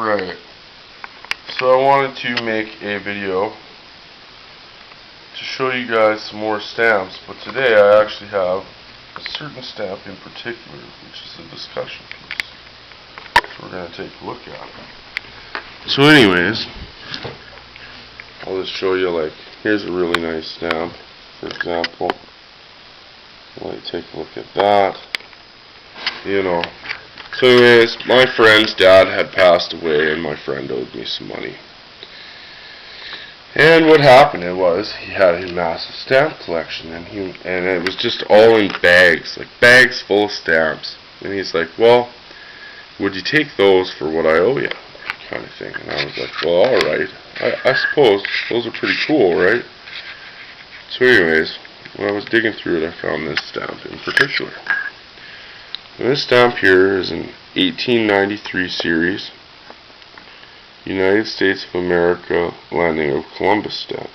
Alright, so I wanted to make a video to show you guys some more stamps, but today I actually have a certain stamp in particular, which is a discussion piece. So we're going to take a look at it. So anyways, I'll just show you, like, here's a really nice stamp, for example. Like, take a look at that. You know. So anyways, my friend's dad had passed away and my friend owed me some money. And what happened was he had a massive stamp collection, and it was just all in bags, like bags full of stamps. And he's like, "Well, would you take those for what I owe you?" kind of thing. And I was like, "Well, alright. I suppose those are pretty cool, right?" So anyways, when I was digging through it, I found this stamp in particular. And this stamp here is an 1893 series, United States of America Landing of Columbus stamp.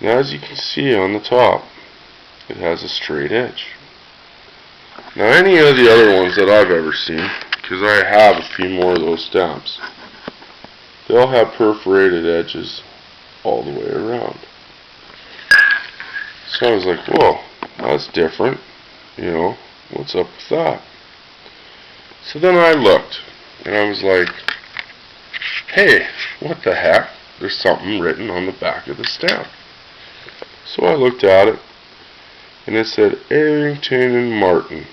Now, as you can see on the top, it has a straight edge. Now, any of the other ones that I've ever seen, because I have a few more of those stamps, they'll have perforated edges all the way around. So I was like, whoa, that's different, you know. What's up with that? So then I looked, and I was like, hey, what the heck? There's something written on the back of the stamp. So I looked at it, and it said, Errington Martin,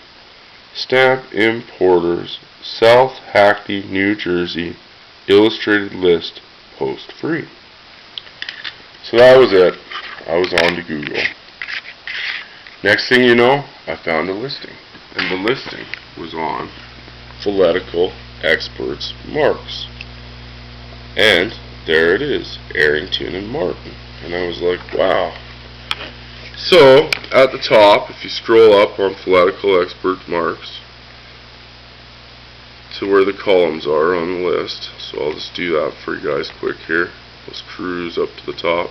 Stamp Importers, South Hackney, New Jersey, Illustrated List, Post Free. So that was it. I was on to Google. Next thing you know, I found a listing. And the listing was on Filatelia Expertising Marks. And there it is, Errington Martin. And I was like, wow. So, at the top, if you scroll up on Filatelia Expertising Marks to where the columns are on the list, so I'll just do that for you guys quick here. Let's cruise up to the top.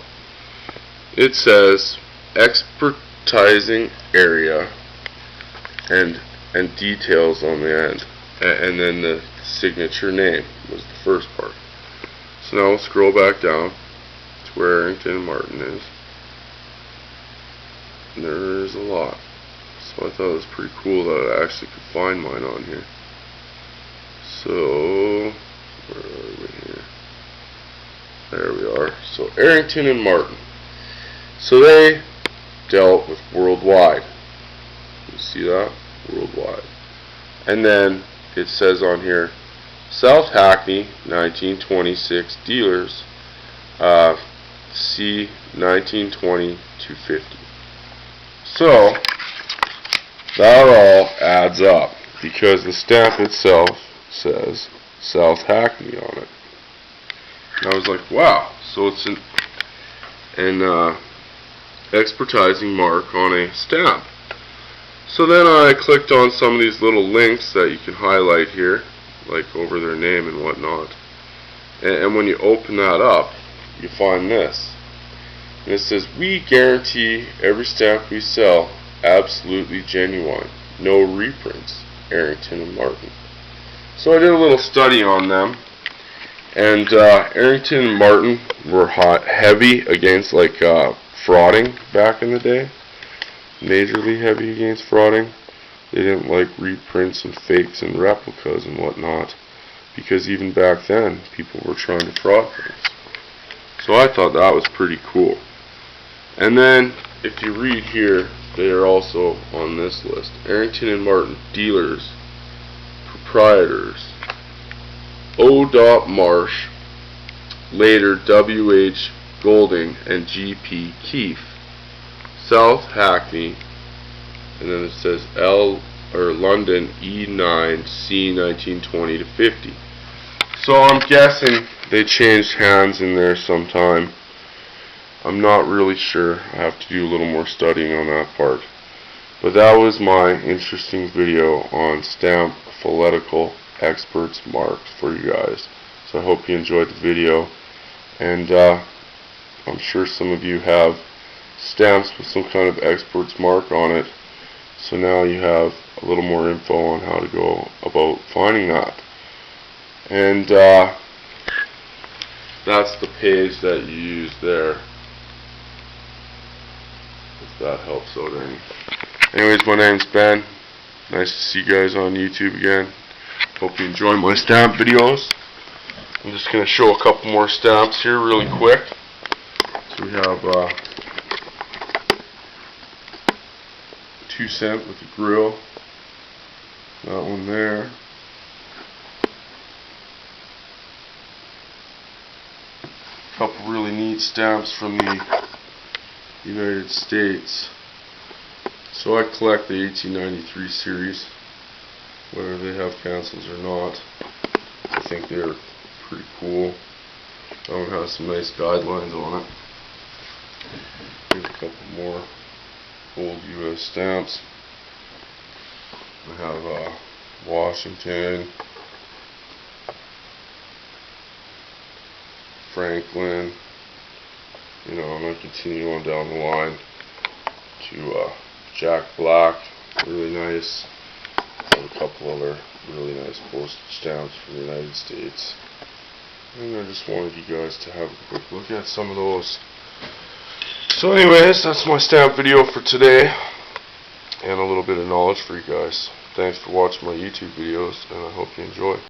It says, Expertising Area, and details on the end, and then the signature name was the first part. So now we'll scroll back down to where Errington Martin is, and there's a lot. So I thought it was pretty cool that I actually could find mine on here. So where are we here? There we are. So Errington Martin. So they dealt with worldwide. You see that? Worldwide. And then it says on here, South Hackney, 1926 dealers, C 1920 to 50. So that all adds up because the stamp itself says South Hackney on it. And I was like, wow. So it's an expertising mark on a stamp. So then I clicked on some of these little links that you can highlight here, like over their name and whatnot. And when you open that up, you find this. And it says, we guarantee every stamp we sell absolutely genuine. No reprints. Errington Martin. So I did a little study on them. And Errington Martin were heavy against like frauding back in the day. Majorly heavy against frauding. They didn't like reprints and fakes and replicas and whatnot, because even back then people were trying to fraud things. So I thought that was pretty cool. And then if you read here, they are also on this list. Errington Martin dealers, proprietors, O. Marsh, later W.H. Golding and G.P. Keefe, South Hackney, and then it says London E9 C 1920 to 50. So I'm guessing they changed hands in there sometime. I'm not really sure. I have to do a little more studying on that part. But that was my interesting video on Stamp Filatelia Expertising Marks for you guys. So I hope you enjoyed the video, and I'm sure some of you have stamps with some kind of expert's mark on it, so now you have a little more info on how to go about finding that. And that's the page that you use there, if that helps out any. Anyways, my name's Ben. Nice to see you guys on YouTube again. Hope you enjoy my stamp videos. I'm just going to show a couple more stamps here really quick. So we have 2 cent with the grill. That one there. A couple really neat stamps from the United States. So I collect the 1893 series, whether they have cancels or not. I think they're pretty cool. That one has some nice guidelines on it. Here's a couple more old US stamps. I have Washington, Franklin, you know, and I continue on down the line to Jack Black, really nice. I have a couple other really nice postage stamps from the United States. And I just wanted you guys to have a quick look at some of those. So anyways, that's my stamp video for today, and a little bit of knowledge for you guys. Thanks for watching my YouTube videos, and I hope you enjoy.